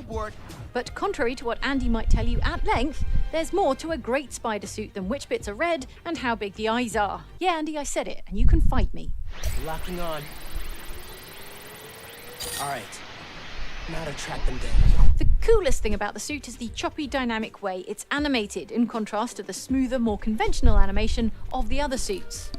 board. But contrary to what Andy might tell you at length, there's more to a great spider suit than which bits are red and how big the eyes are. Yeah, Andy, I said it, and you can fight me. Locking on. Alright. Now to track them down. The coolest thing about the suit is the choppy, dynamic way it's animated, in contrast to the smoother, more conventional animation of the other suits.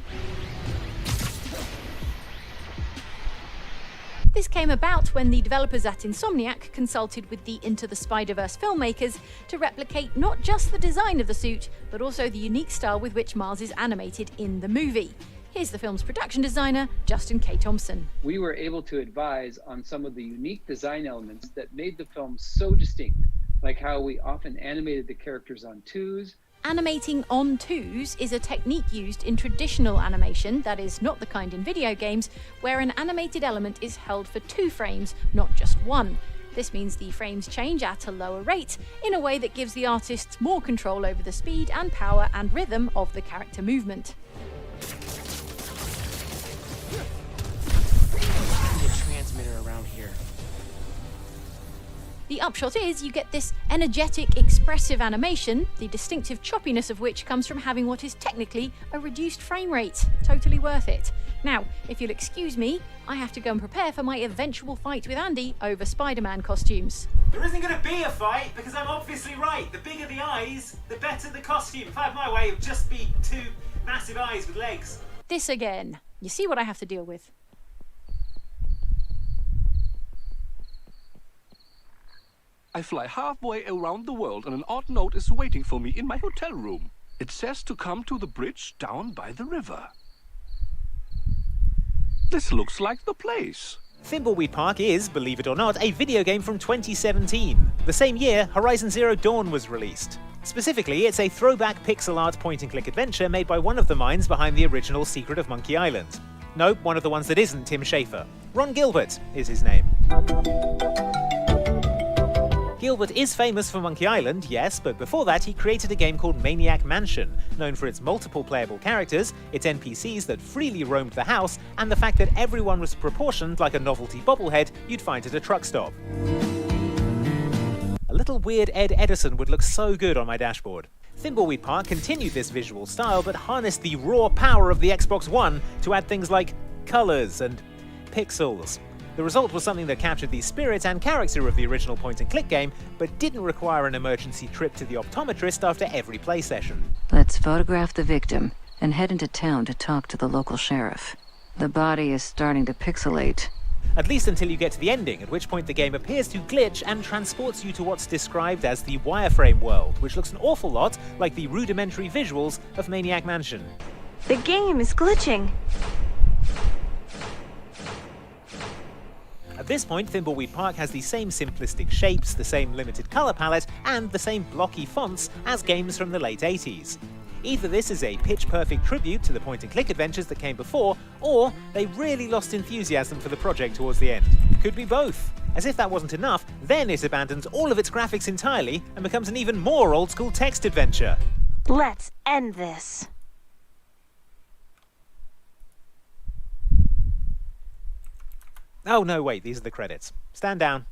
This came about when the developers at Insomniac consulted with the Into the Spider-Verse filmmakers to replicate not just the design of the suit, but also the unique style with which Miles is animated in the movie. Here's the film's production designer, Justin K. Thompson. We were able to advise on some of the unique design elements that made the film so distinct, like how we often animated the characters on twos. Animating on twos is a technique used in traditional animation, that is, not the kind in video games, where an animated element is held for 2 frames, not just 1. This means the frames change at a lower rate, in a way that gives the artists more control over the speed and power and rhythm of the character movement. Transmitter around here. The upshot is you get this energetic, expressive animation, the distinctive choppiness of which comes from having what is technically a reduced frame rate. Totally worth it. Now, if you'll excuse me, I have to go and prepare for my eventual fight with Andy over Spider-Man costumes. There isn't going to be a fight because I'm obviously right. The bigger the eyes, the better the costume. If I had my way, it would just be 2 massive eyes with legs. This again. You see what I have to deal with. I fly halfway around the world and an odd note is waiting for me in my hotel room. It says to come to the bridge down by the river. This looks like the place. Thimbleweed Park is, believe it or not, a video game from 2017. The same year, Horizon Zero Dawn was released. Specifically, it's a throwback pixel art point-and-click adventure made by one of the minds behind the original Secret of Monkey Island. No, one of the ones that isn't Tim Schafer. Ron Gilbert is his name. Gilbert is famous for Monkey Island, yes, but before that he created a game called Maniac Mansion, known for its multiple playable characters, its NPCs that freely roamed the house, and the fact that everyone was proportioned like a novelty bobblehead you'd find at a truck stop. A little weird Ed Edison would look so good on my dashboard. Thimbleweed Park continued this visual style but harnessed the raw power of the Xbox One to add things like colours and pixels. The result was something that captured the spirit and character of the original point-and-click game, but didn't require an emergency trip to the optometrist after every play session. Let's photograph the victim and head into town to talk to the local sheriff. The body is starting to pixelate. At least until you get to the ending, at which point the game appears to glitch and transports you to what's described as the wireframe world, which looks an awful lot like the rudimentary visuals of Maniac Mansion. The game is glitching. At this point, Thimbleweed Park has the same simplistic shapes, the same limited colour palette, and the same blocky fonts as games from the late 80s. Either this is a pitch-perfect tribute to the point-and-click adventures that came before, or they really lost enthusiasm for the project towards the end. Could be both. As if that wasn't enough, then it abandons all of its graphics entirely and becomes an even more old-school text adventure. Let's end this. Oh no, wait, these are the credits. Stand down.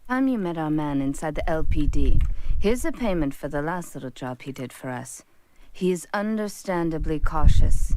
Time you met our man inside the LPD. Here's a payment for the last little job he did for us. He is understandably cautious.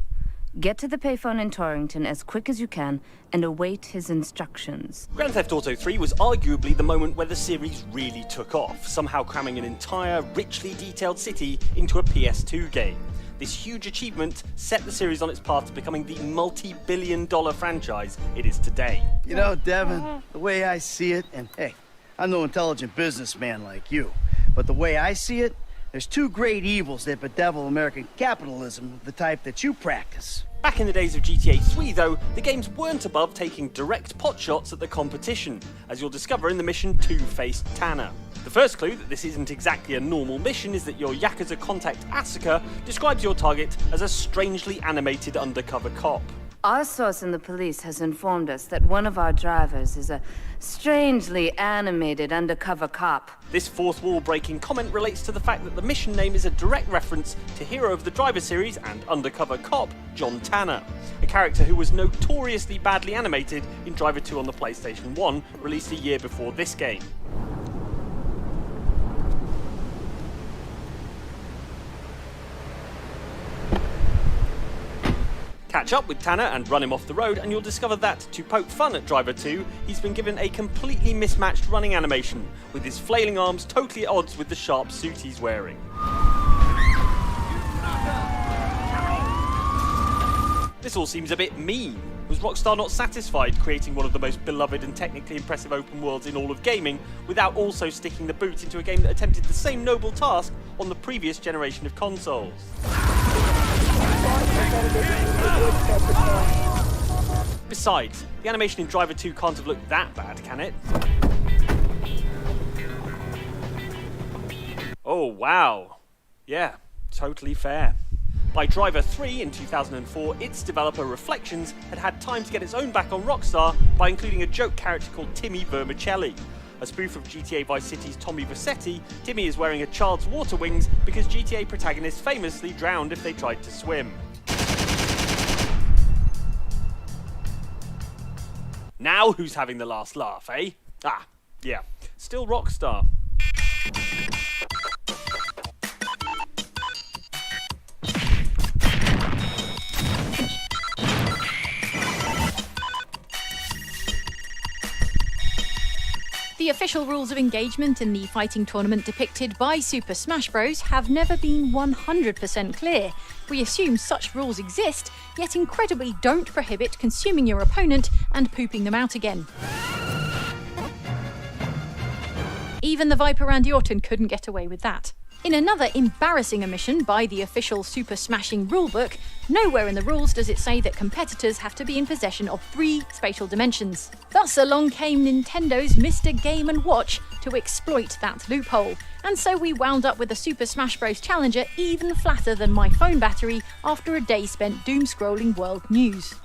Get to the payphone in Torrington as quick as you can and await his instructions. Grand Theft Auto 3 was arguably the moment where the series really took off, somehow cramming an entire, richly detailed city into a PS2 game. This huge achievement set the series on its path to becoming the multi-billion-dollar franchise it is today. You know, Devin, the way I see it, and hey, I'm no intelligent businessman like you, but the way I see it, there's 2 great evils that bedevil American capitalism of the type that you practice. Back in the days of GTA 3, though, the games weren't above taking direct potshots at the competition, as you'll discover in the mission Two-Faced Tanner. The first clue that this isn't exactly a normal mission is that your Yakuza contact Asuka describes your target as a strangely animated undercover cop. Our source in the police has informed us that one of our drivers is a strangely animated undercover cop. This fourth wall breaking comment relates to the fact that the mission name is a direct reference to hero of the Driver series and undercover cop, John Tanner, a character who was notoriously badly animated in Driver 2 on the PlayStation 1, released a year before this game. Catch up with Tanner and run him off the road, and you'll discover that, to poke fun at Driver 2, he's been given a completely mismatched running animation, with his flailing arms totally at odds with the sharp suit he's wearing. This all seems a bit mean. Was Rockstar not satisfied creating one of the most beloved and technically impressive open worlds in all of gaming without also sticking the boot into a game that attempted the same noble task on the previous generation of consoles? Besides, the animation in Driver 2 can't have looked that bad, can it? Oh wow. Yeah, totally fair. By Driver 3 in 2004, its developer Reflections had time to get its own back on Rockstar by including a joke character called Timmy Vermicelli. A spoof of GTA Vice City's Tommy Vercetti, Timmy is wearing a child's water wings because GTA protagonists famously drowned if they tried to swim. Now who's having the last laugh, eh? Ah, yeah, still Rockstar. The official rules of engagement in the fighting tournament depicted by Super Smash Bros. Have never been 100% clear. We assume such rules exist, yet incredibly don't prohibit consuming your opponent and pooping them out again. Even the Viper Randy Orton couldn't get away with that. In another embarrassing omission by the official Super Smashing rulebook, nowhere in the rules does it say that competitors have to be in possession of 3 spatial dimensions. Thus along came Nintendo's Mr. Game & Watch to exploit that loophole. And so we wound up with a Super Smash Bros. Challenger even flatter than my phone battery after a day spent doom-scrolling world news.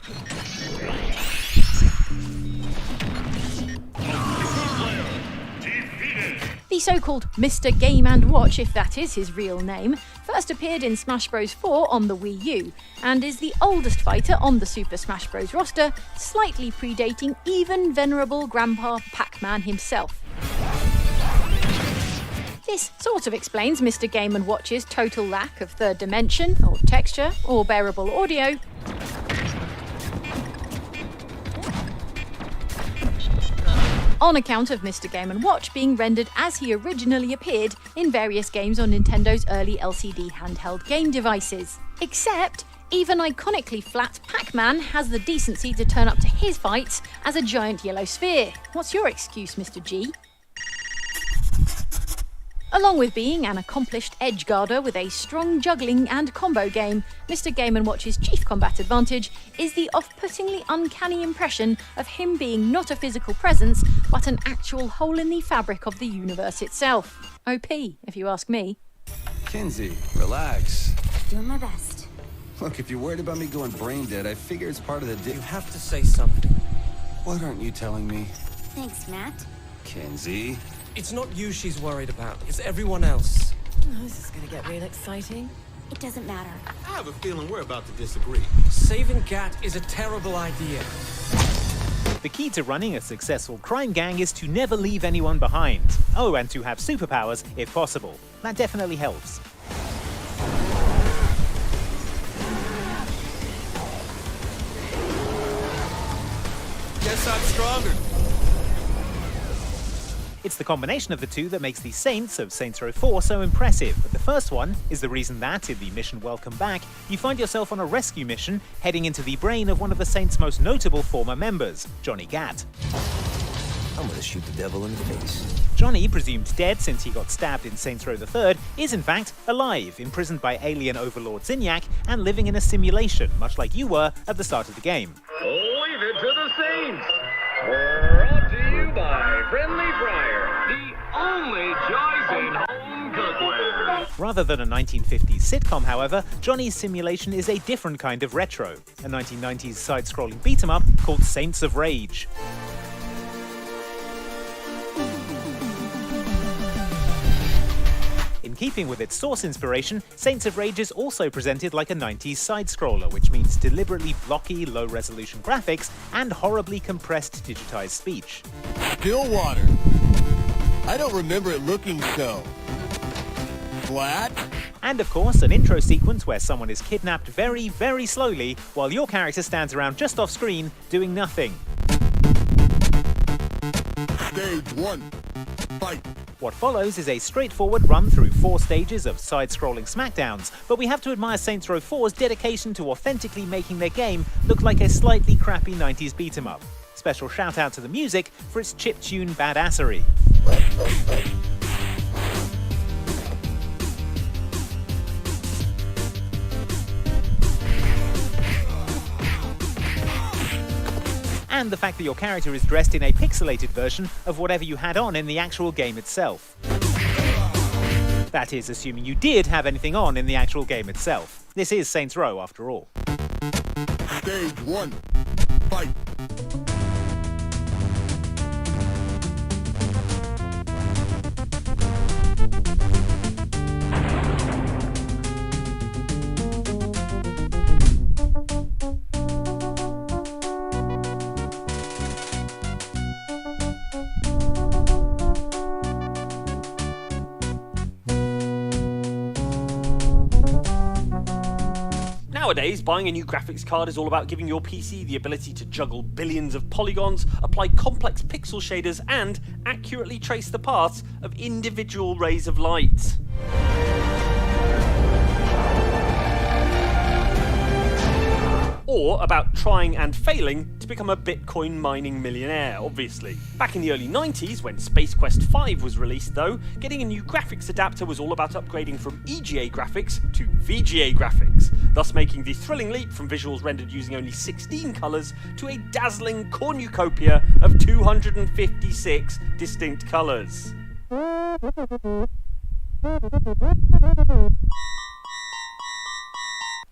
The so-called Mr. Game & Watch, if that is his real name, first appeared in Smash Bros. 4 on the Wii U, and is the oldest fighter on the Super Smash Bros. Roster, slightly predating even venerable Grandpa Pac-Man himself. This sort of explains Mr. Game & Watch's total lack of third dimension, or texture, or bearable audio, on account of Mr. Game & Watch being rendered as he originally appeared in various games on Nintendo's early LCD handheld game devices. Except, even iconically flat Pac-Man has the decency to turn up to his fights as a giant yellow sphere. What's your excuse, Mr. G? Along with being an accomplished edgeguarder with a strong juggling and combo game, Mr. Game & Watch's chief combat advantage is the off-puttingly uncanny impression of him being not a physical presence, but an actual hole in the fabric of the universe itself. OP, if you ask me. Kinsey, relax. Doing my best. Look, if you're worried about me going brain dead, I figure it's part of the deal. You have to say something. What aren't you telling me? Thanks, Matt. Kinsey? It's not you she's worried about, it's everyone else. Oh, this is gonna get real exciting. It doesn't matter. I have a feeling we're about to disagree. Saving Gat is a terrible idea. The key to running a successful crime gang is to never leave anyone behind. Oh, and to have superpowers if possible. That definitely helps. Guess I'm stronger. It's the combination of the two that makes the Saints of Saints Row 4 so impressive, but the first one is the reason that, in the mission Welcome Back, you find yourself on a rescue mission heading into the brain of one of the Saints' most notable former members, Johnny Gat. I'm gonna shoot the devil in the face. Johnny, presumed dead since he got stabbed in Saints Row the Third, is in fact alive, imprisoned by alien overlord Zinyak, and living in a simulation, much like you were at the start of the game. Leave it to the Saints! Brought to you by Friendly Fire, the only choice in home cookware. Rather than a 1950s sitcom, however, Johnny's simulation is a different kind of retro, a 1990s side-scrolling beat-em-up called Saints of Rage. In keeping with its source inspiration, Saints of Rage is also presented like a 90s side-scroller, which means deliberately blocky, low-resolution graphics and horribly compressed digitized speech. Still water. I don't remember it looking so flat. And of course, an intro sequence where someone is kidnapped very, very slowly while your character stands around just off screen doing nothing. Stage 1. Fight. What follows is a straightforward run through 4 stages of side-scrolling smackdowns, but we have to admire Saints Row 4's dedication to authentically making their game look like a slightly crappy 90s beat-em-up. Special shout out to the music for its chiptune badassery. And the fact that your character is dressed in a pixelated version of whatever you had on in the actual game itself. That is, assuming you did have anything on in the actual game itself. This is Saints Row, after all. Stage 1. Fight. Nowadays, buying a new graphics card is all about giving your PC the ability to juggle billions of polygons, apply complex pixel shaders, and accurately trace the paths of individual rays of light. Or about trying and failing to become a Bitcoin mining millionaire, obviously. Back in the early 90s, when Space Quest 5 was released though, getting a new graphics adapter was all about upgrading from EGA graphics to VGA graphics, thus making the thrilling leap from visuals rendered using only 16 colours to a dazzling cornucopia of 256 distinct colours.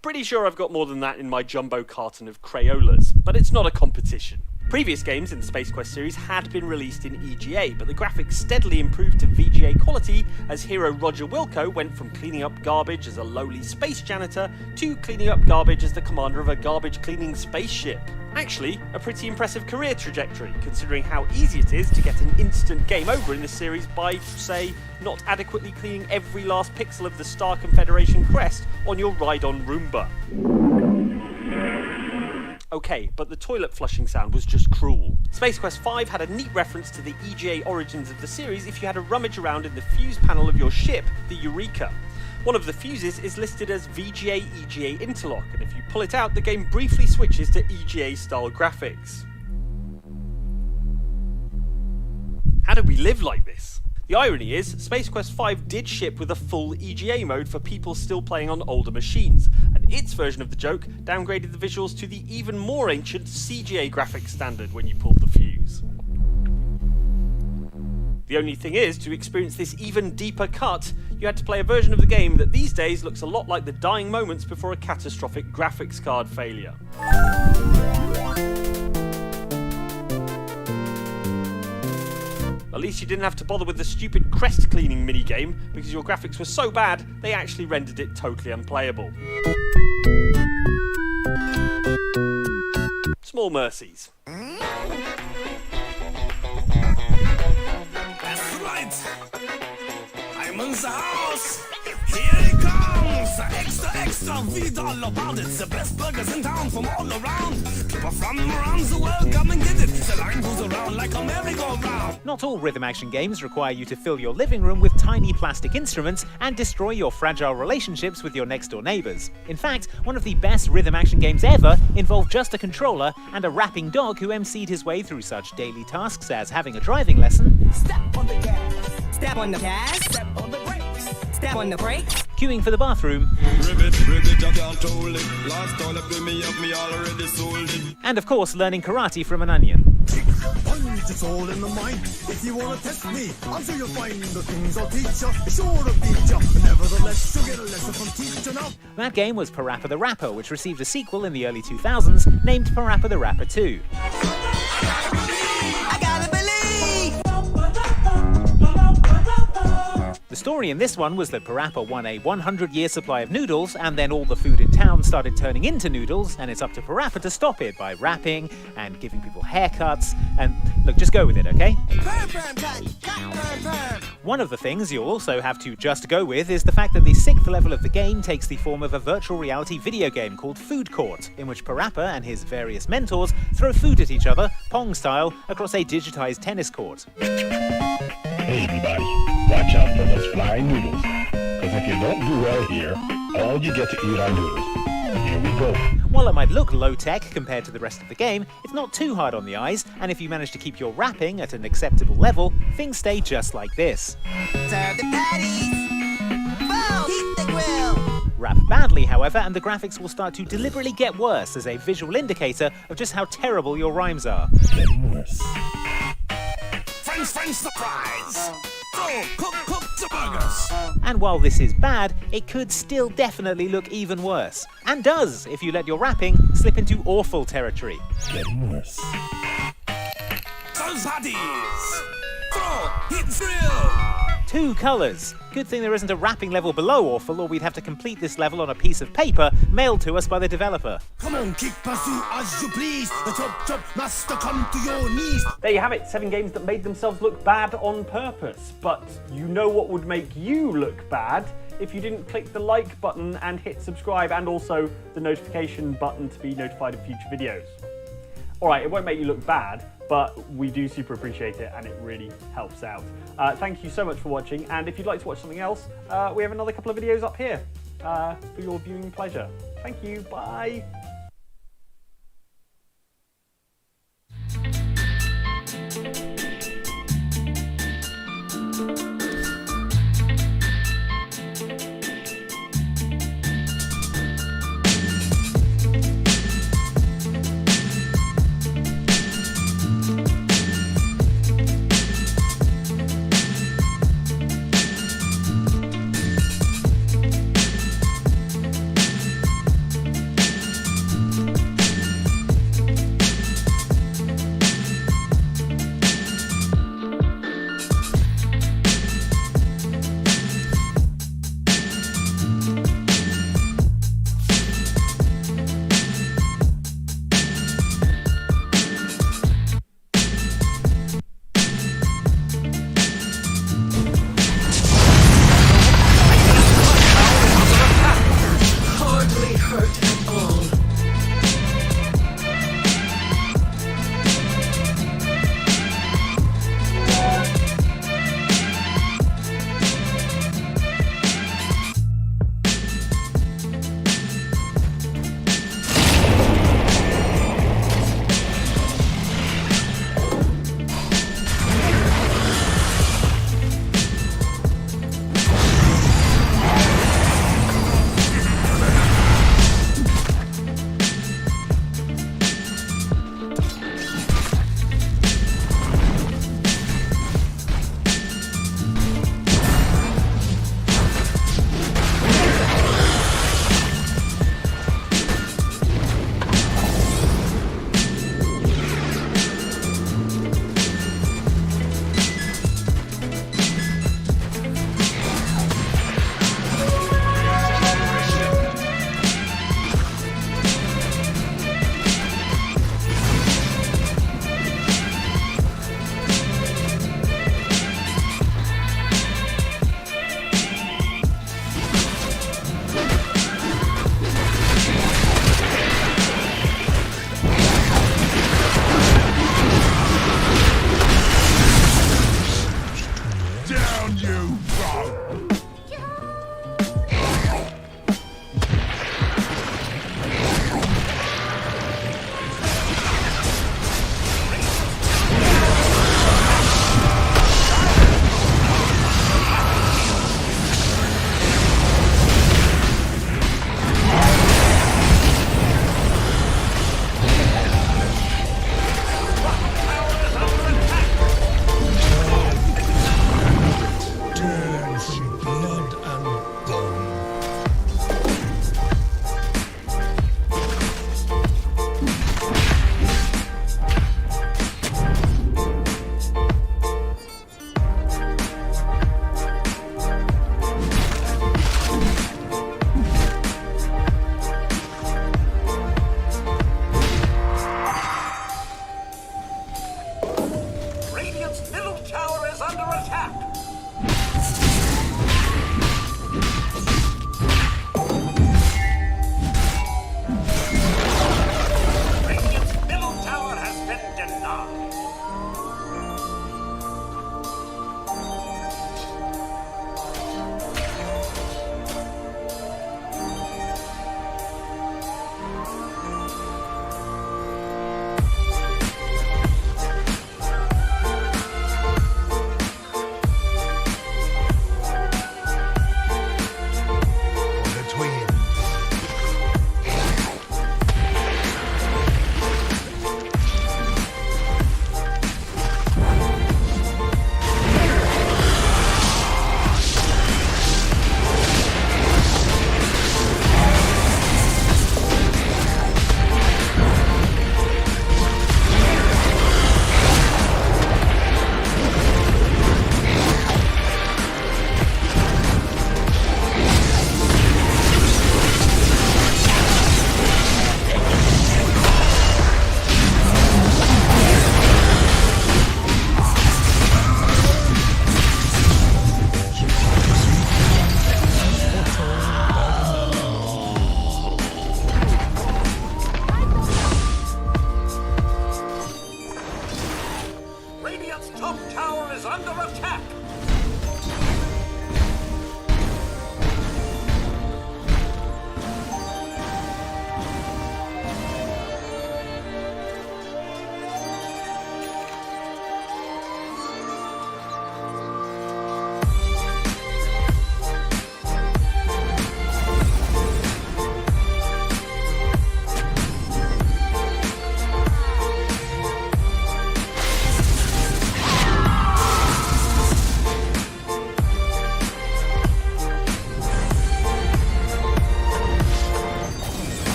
Pretty sure I've got more than that in my jumbo carton of Crayolas, but it's not a competition. Previous games in the Space Quest series had been released in EGA, but the graphics steadily improved to VGA quality as hero Roger Wilco went from cleaning up garbage as a lowly space janitor to cleaning up garbage as the commander of a garbage cleaning spaceship. Actually, a pretty impressive career trajectory, considering how easy it is to get an instant game over in this series by, say, not adequately cleaning every last pixel of the Star Confederation crest on your ride-on Roomba. Okay, but the toilet flushing sound was just cruel. Space Quest 5 had a neat reference to the EGA origins of the series if you had a rummage around in the fuse panel of your ship, the Eureka. One of the fuses is listed as VGA-EGA interlock, and if you pull it out, the game briefly switches to EGA-style graphics. How do we live like this? The irony is, Space Quest 5 did ship with a full EGA mode for people still playing on older machines, and its version of the joke downgraded the visuals to the even more ancient CGA graphics standard when you pulled the fuse. The only thing is, to experience this even deeper cut, you had to play a version of the game that these days looks a lot like the dying moments before a catastrophic graphics card failure. At least you didn't have to bother with the stupid crest cleaning minigame, because your graphics were so bad, they actually rendered it totally unplayable. Small mercies. That's right! I'm in the house! Here it comes! Extra, read all about it. The best burgers in town from all around. People from around the world come and get it. The line goes around like a merry-go-round. Not all rhythm action games require you to fill your living room with tiny plastic instruments and destroy your fragile relationships with your next-door neighbours. In fact, one of the best rhythm action games ever involved just a controller and a rapping dog who emceed his way through such daily tasks as having a driving lesson, Step on the gas, step on the gas, step on the brakes, step on the brakes, queuing for the bathroom, and of course learning karate from an onion. It's all in the mind. If you wanna test me, I'm sure you'll find the things I'll teach ya. Sure to teach ya. Nevertheless, you'll get a lesson from teacher now. That game was Parappa the Rapper, which received a sequel in the early 2000s named Parappa the Rapper 2. I gotta believe. The story in this one was that Parappa won a 100-year supply of noodles, and then all the food in town started turning into noodles, and it's up to Parappa to stop it by rapping and giving people haircuts. And look, just go with it, okay? One of the things you'll also have to just go with is the fact that the 6th level of the game takes the form of a virtual reality video game called Food Court, in which Parappa and his various mentors throw food at each other, Pong style, across a digitized tennis court. Hey everybody, watch out for those flying noodles, because if you don't do well here, all you get to eat are noodles. Here we go. While it might look low-tech compared to the rest of the game, it's not too hard on the eyes, and if you manage to keep your rapping at an acceptable level, things stay just like this. Serve the patties! Whoa, heat the grill! Rap badly, however, and the graphics will start to deliberately get worse as a visual indicator of just how terrible your rhymes are. Getting worse. French surprise! Go, cook the burgers! And while this is bad, it could still definitely look even worse. And does, if you let your rapping slip into awful territory. Getting worse. Those patties! Go, hit thrill! 2 colours. Good thing there isn't a rapping level below awful, or we'd have to complete this level on a piece of paper mailed to us by the developer. Come on, kick pursue as you please. The chop master come to your knees. There you have it, 7 games that made themselves look bad on purpose. But you know what would make you look bad if you didn't click the like button and hit subscribe, and also the notification button to be notified of future videos. Alright, it won't make you look bad, but we do super appreciate it and it really helps out. Thank you so much for watching, and if you'd like to watch something else, we have another couple of videos up here for your viewing pleasure. Thank you, bye!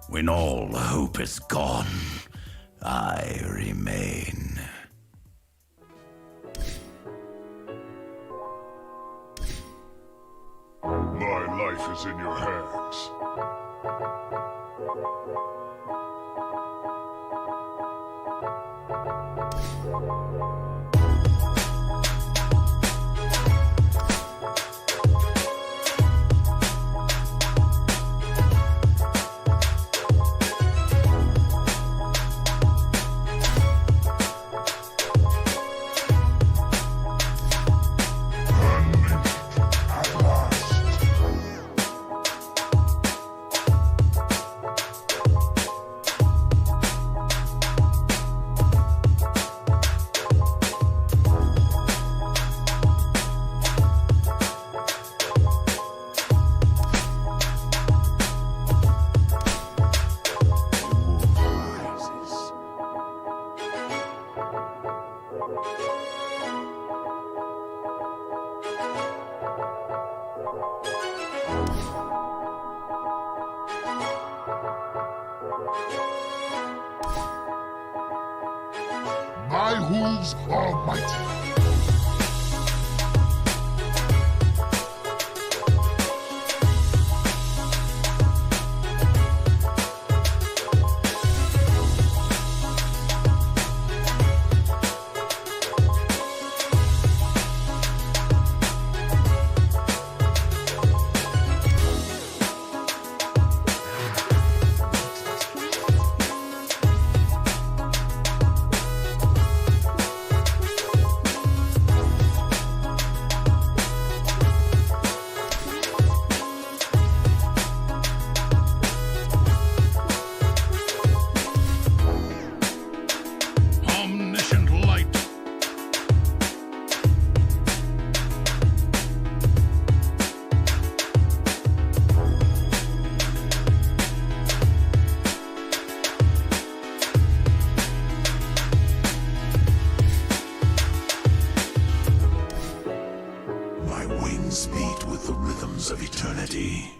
When all hope is gone, I remain. My life is in your hands. My hooves are mighty. Beat with the rhythms of eternity.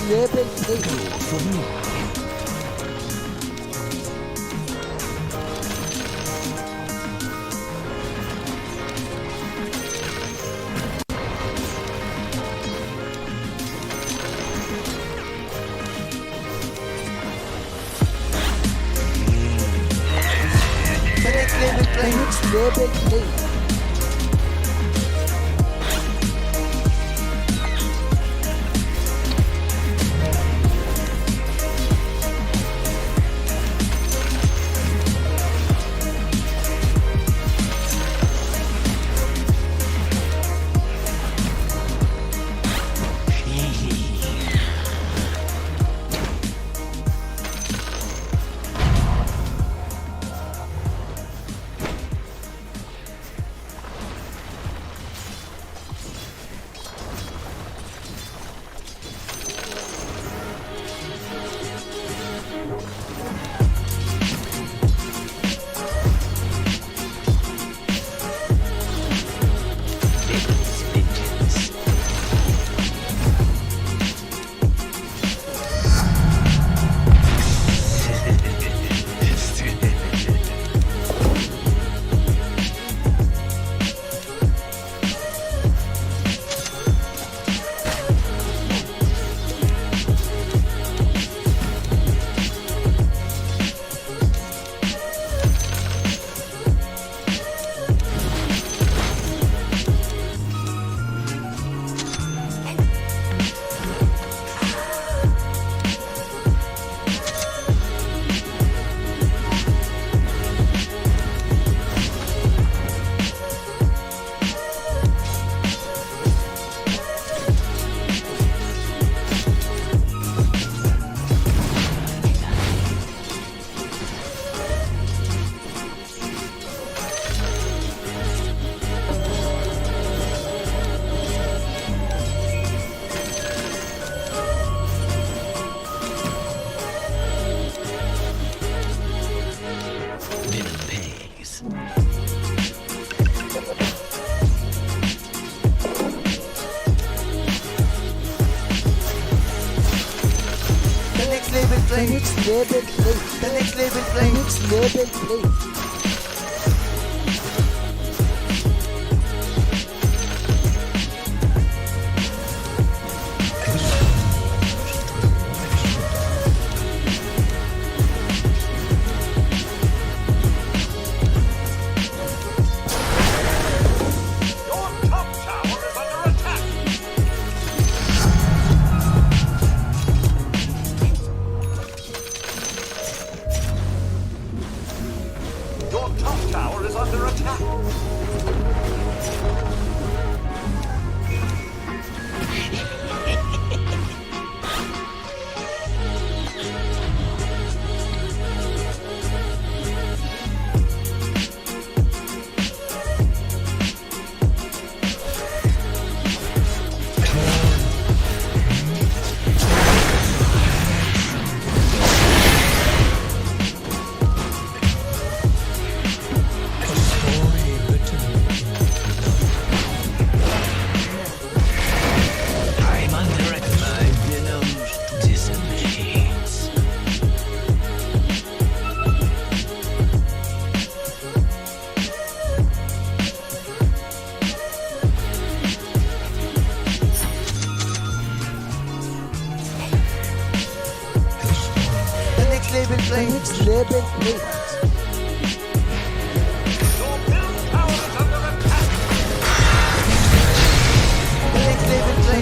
level payload for me. Next level play. The next level play. Next level play. Next level play.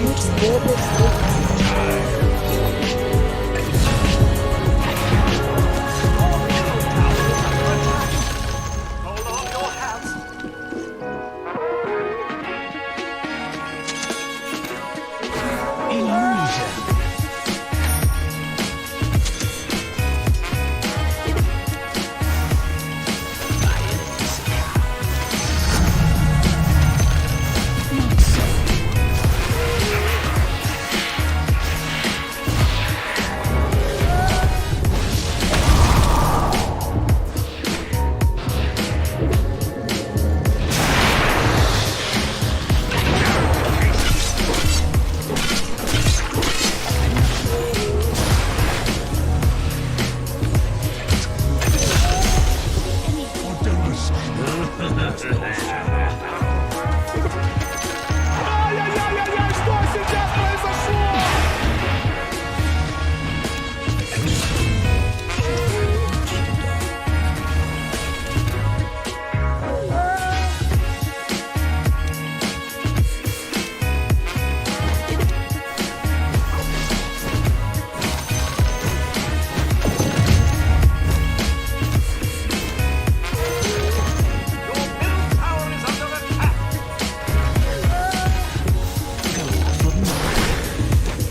Next level play.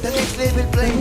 The next level plane.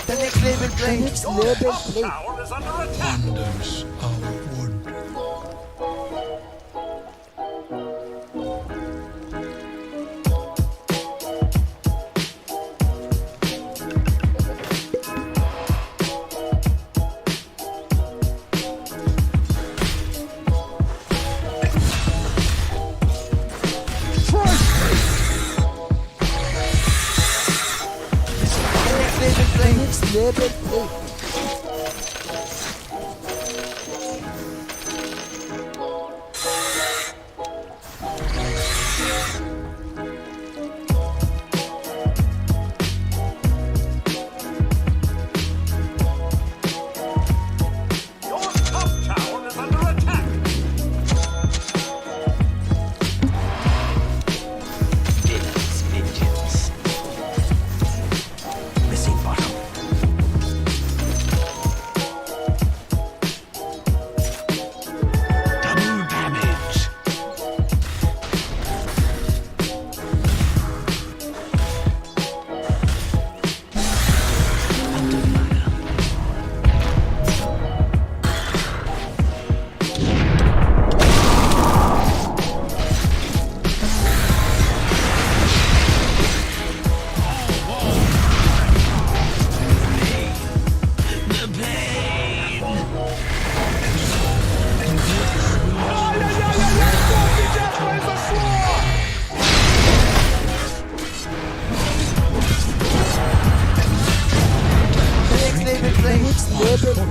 The next level plane. Tower is under attack. Wonders of wood. Level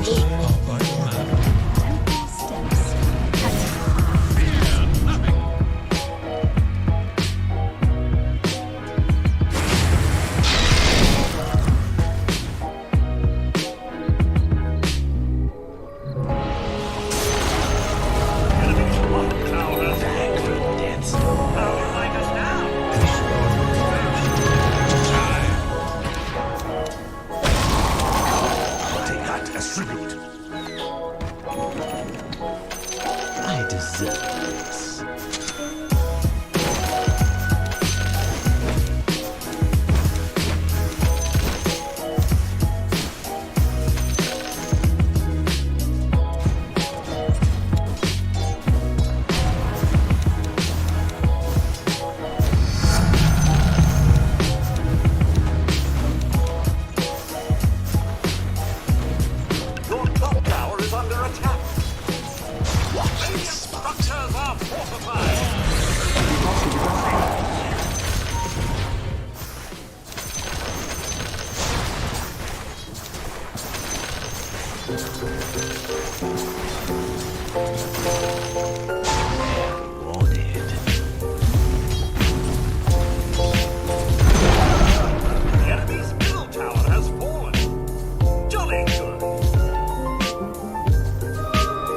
plane. Structures are The enemy's middle tower has fallen. Jolly good.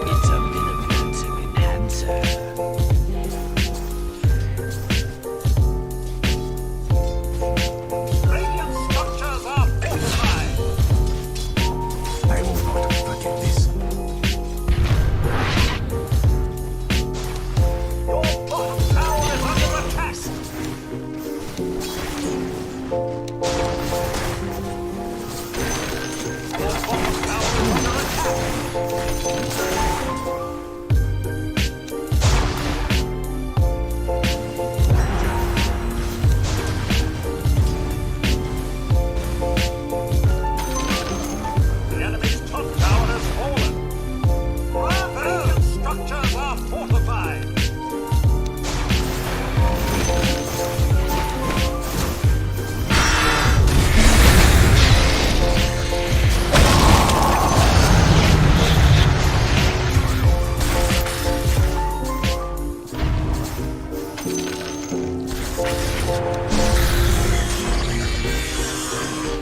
It's a bit of enhancer. Radiant structures are fortified. I won't want to forget this. Your bottom tower is under attack. Your bottom tower is under attack. The enemy's top tower has fallen. Radiant structures are fortified.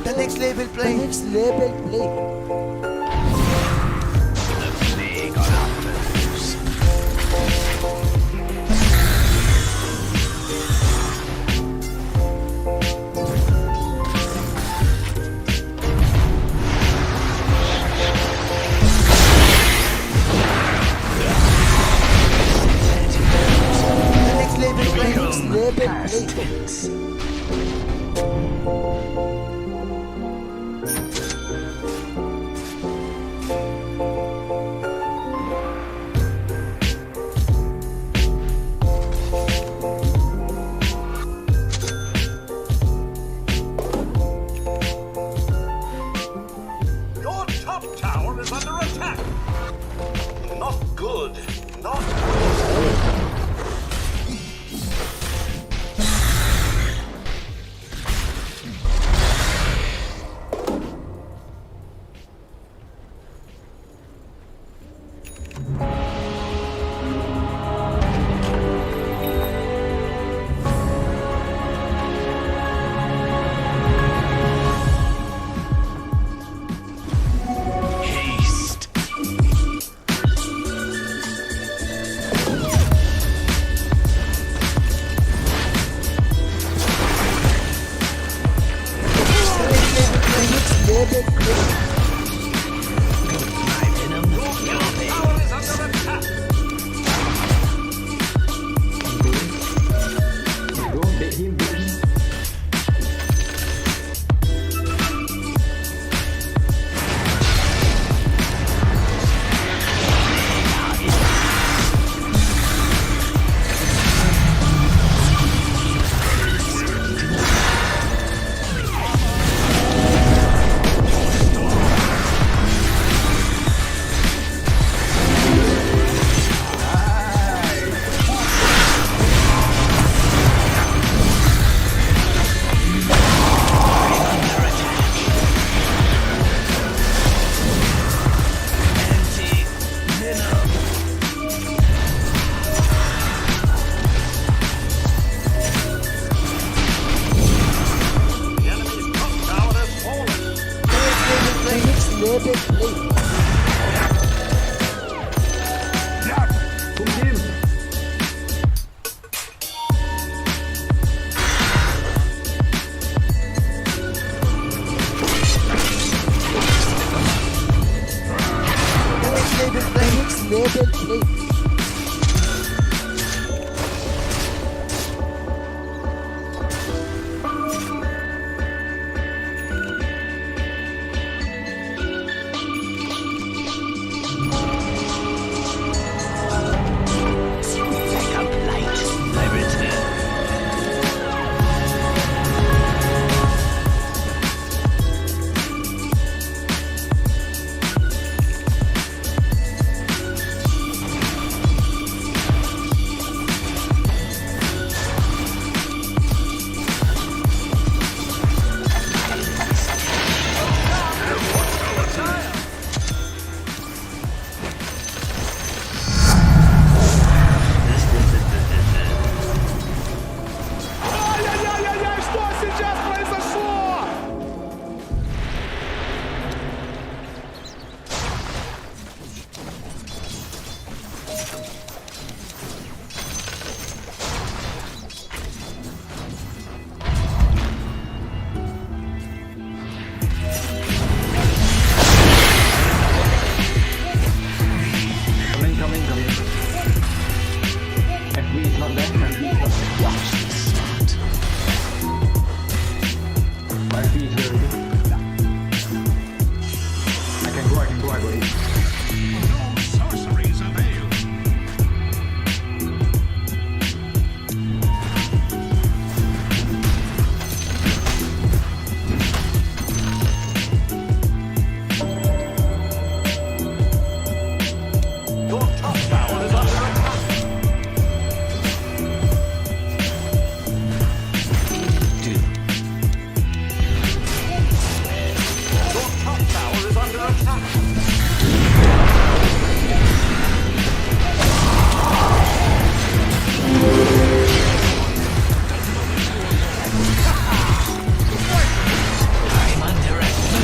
The next level play. The next level play. The next level play. The next level play. Your top tower is under attack. Not good. Not good. Haste. Your tower is under attack. The enemy's top tower has fallen. No sorceries avail. Your top tower is under attack. Your top tower is under attack. I'm under attack.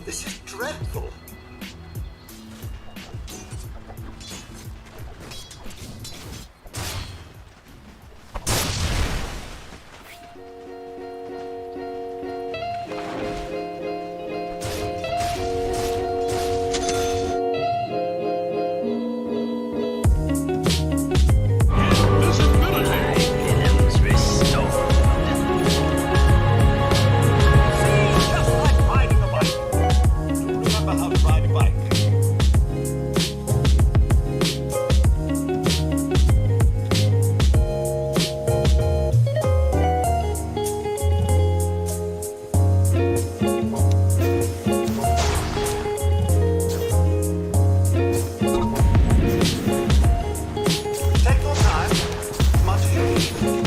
This is dreadful. Just like riding a bike. Remember how to ride a bike. Take your time, as much as you need.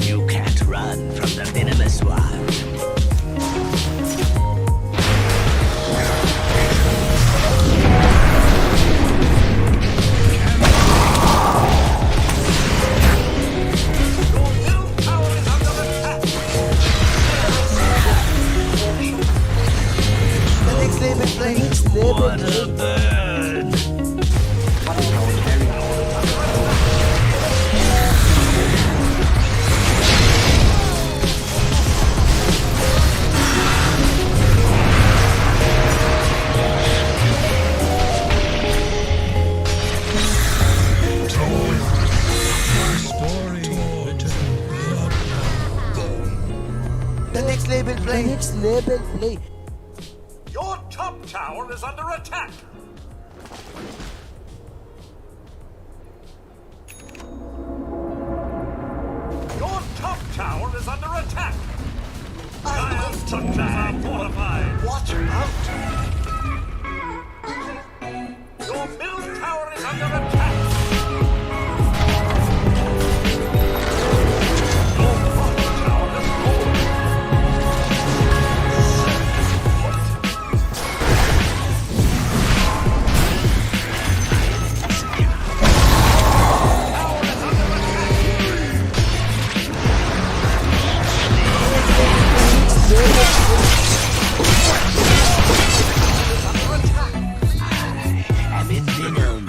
You can't run from the venomous one. Your middle tower is under attack. What a burn! Your top tower is under attack. Your top tower is under attack. Giant structures are fortified. Watch out! Your middle tower is under attack. Your bottom tower is I'm envenomed.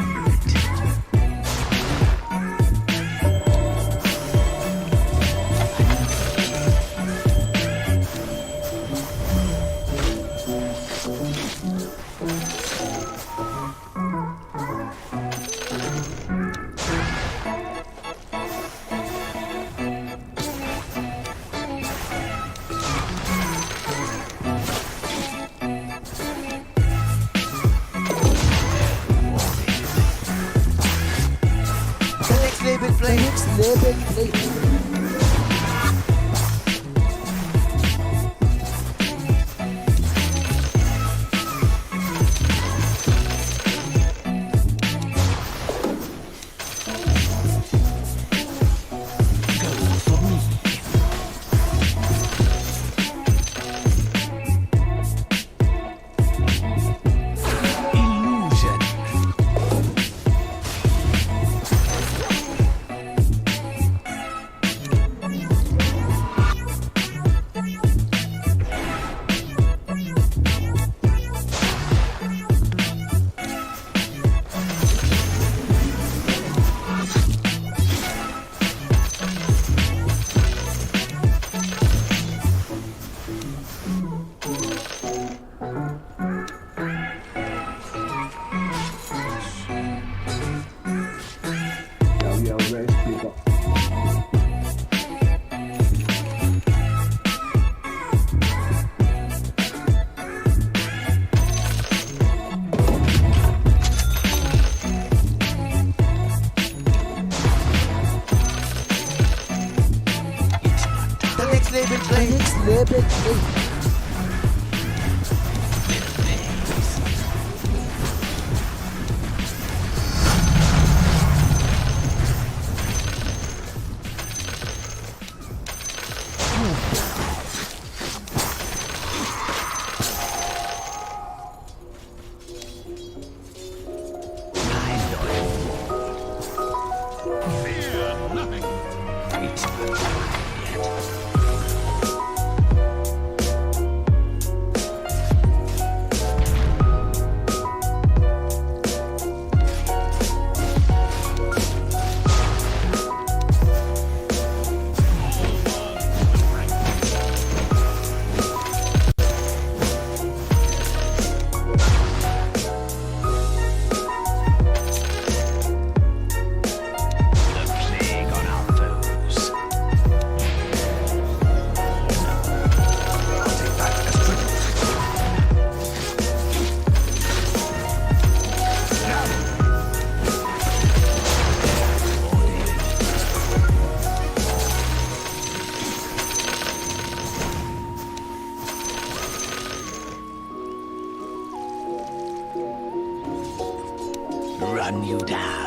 Run you down.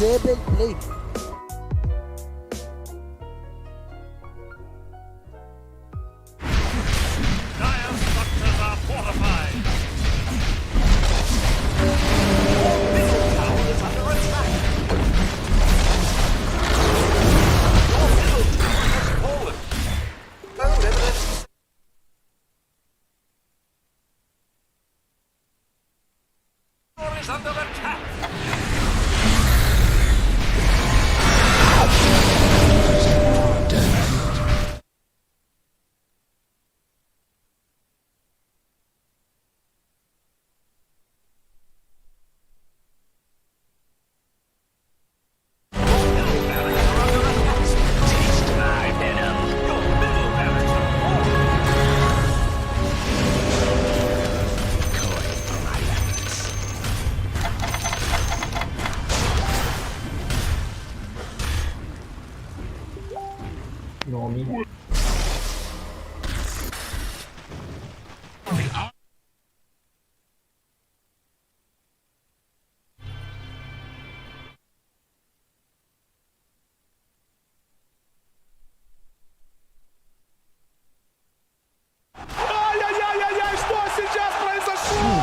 level play. Dire structures are fortified. Middle tower is under attack. Your middle tower has fallen. No evidence. Is under attack. Ай-яй-яй-яй-яй, что сейчас произошло?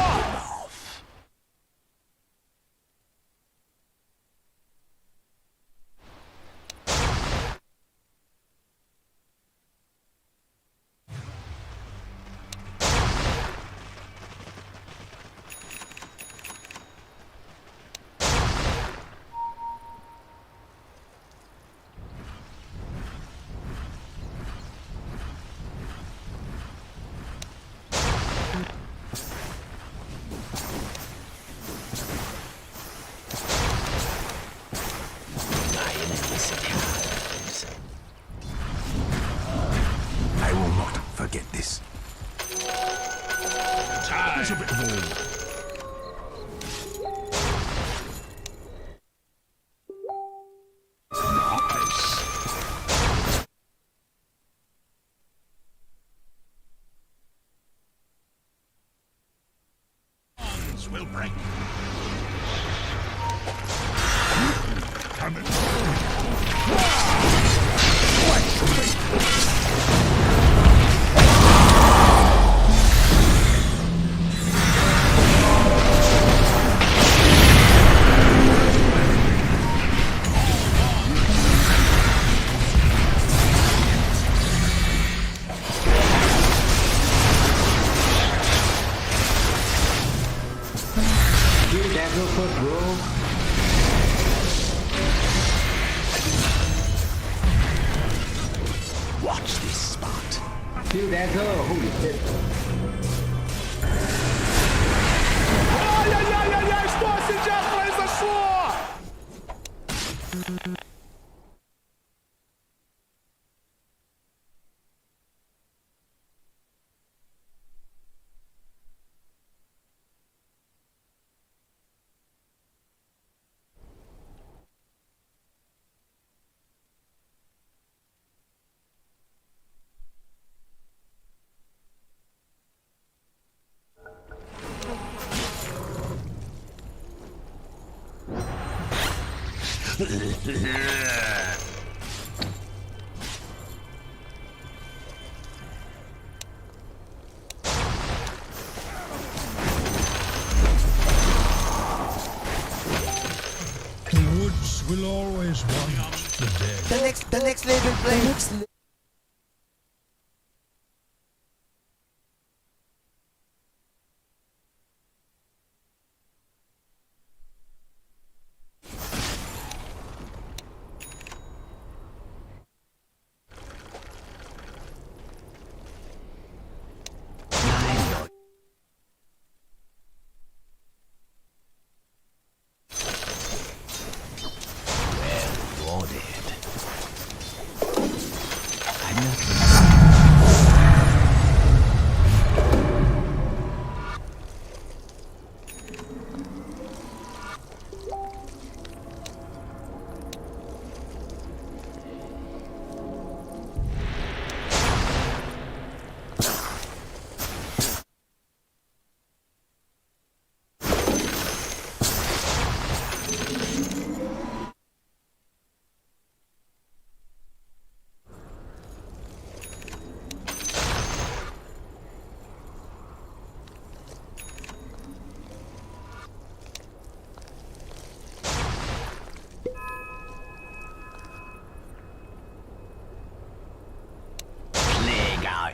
I will not forget this. There's a bit of all. Will break. Coming. Watch this spot. Dude, that girl, holy shit. Ай-яй-яй-яй-яй, что сейчас произошло? The woods will always want the dead. The next level play.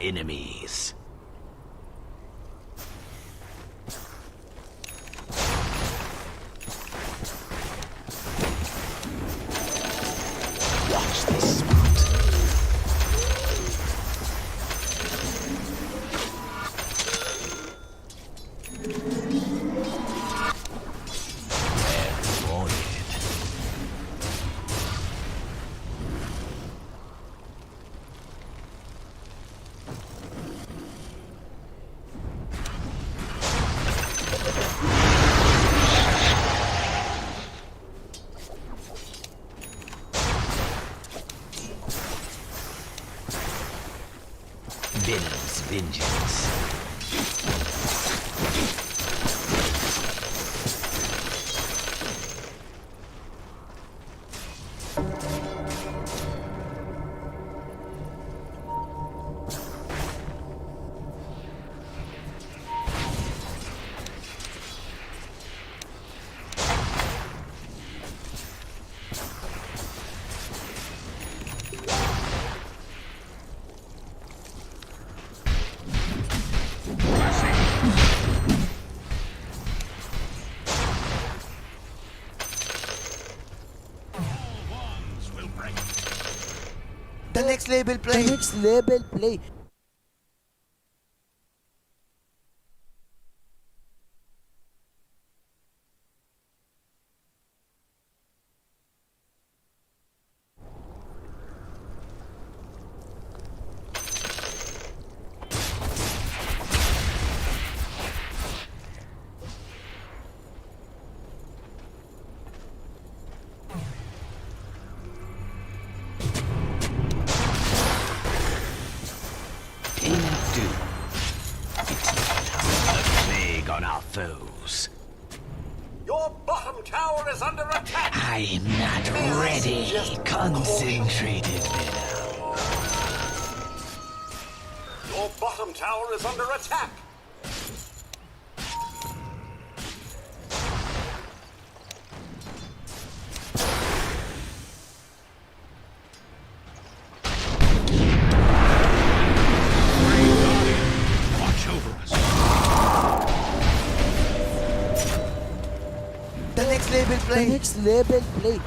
enemies. Watch this spot. Venom's vengeance. The next label play. The next label play. On our foes. Your bottom tower is under attack. I am not ready. Concentrated venom. Your bottom tower is under attack. Watch over us. The next label play. The next label play.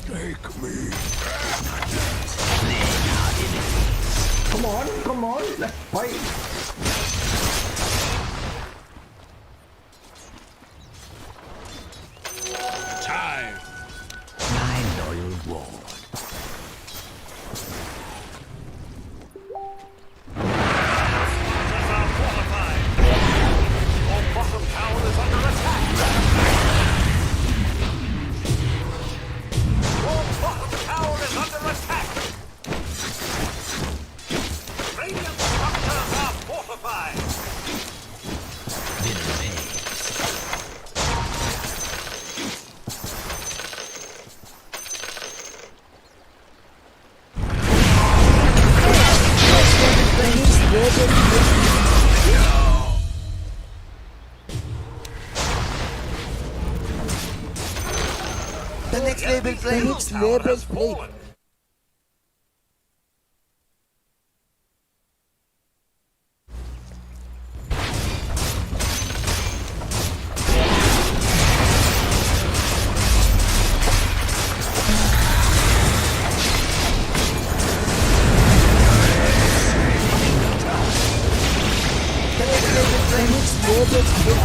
Take me. Come on, let's fight. Time. My loyal ward. Your bottom tower is under attack. Your bottom tower is under attack. Radiant structures are fortified. The next label play. The next label play.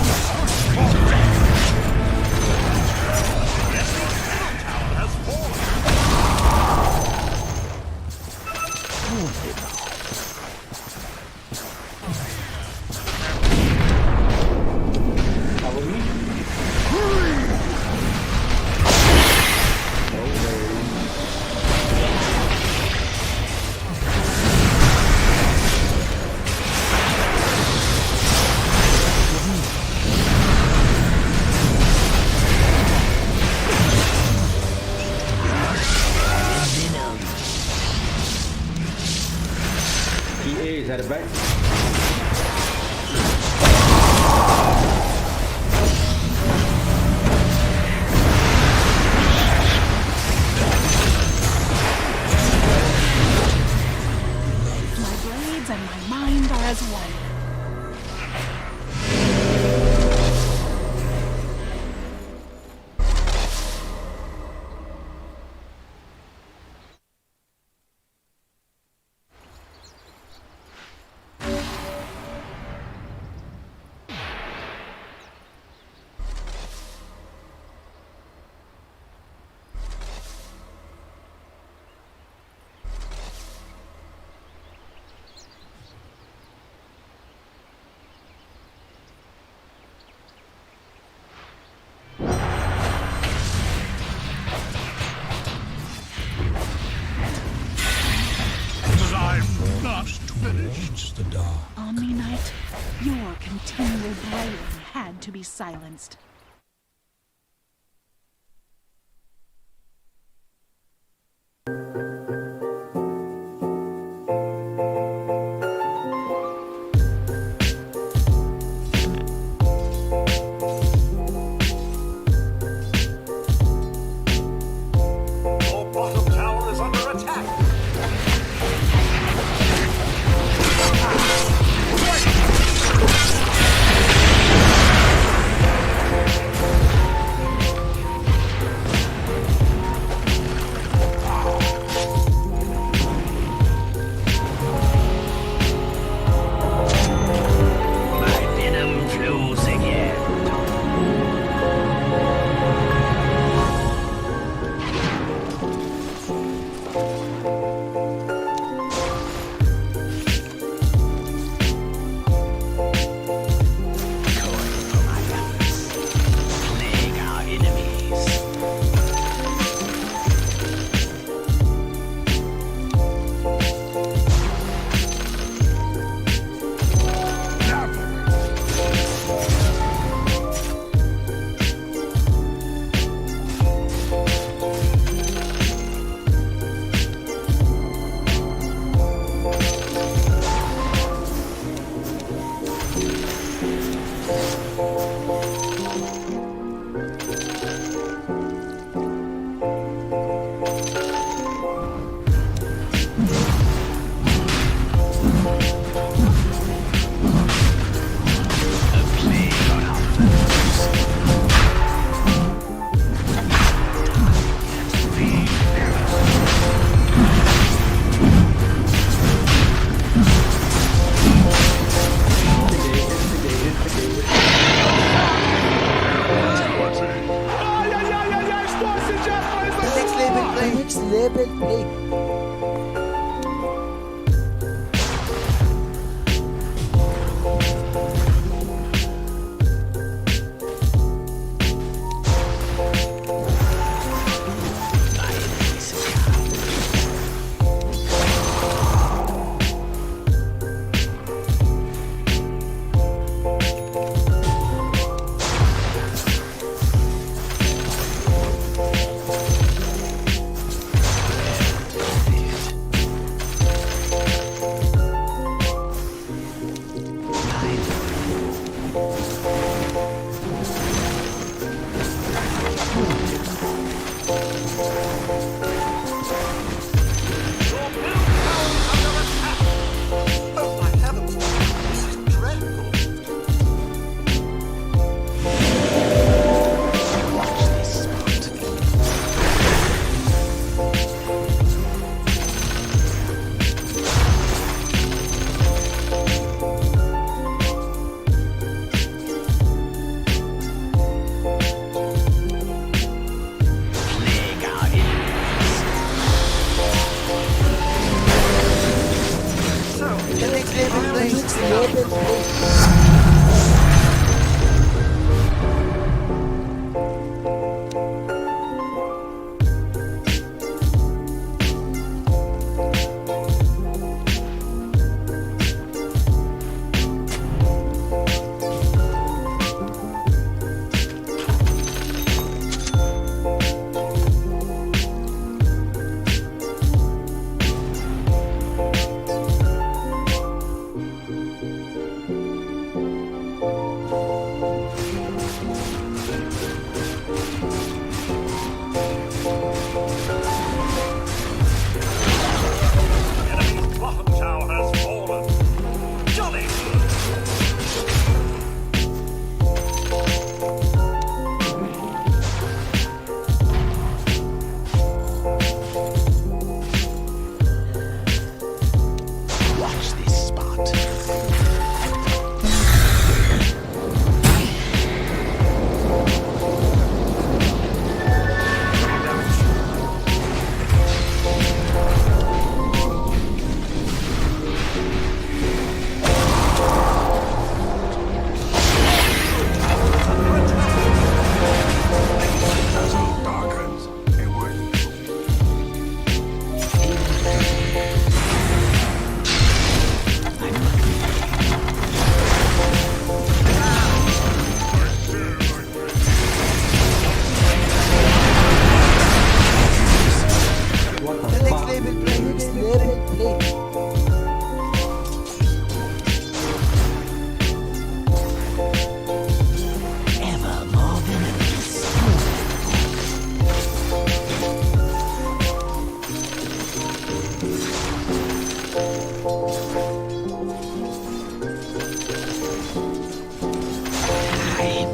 need to be silenced.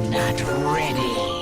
not ready.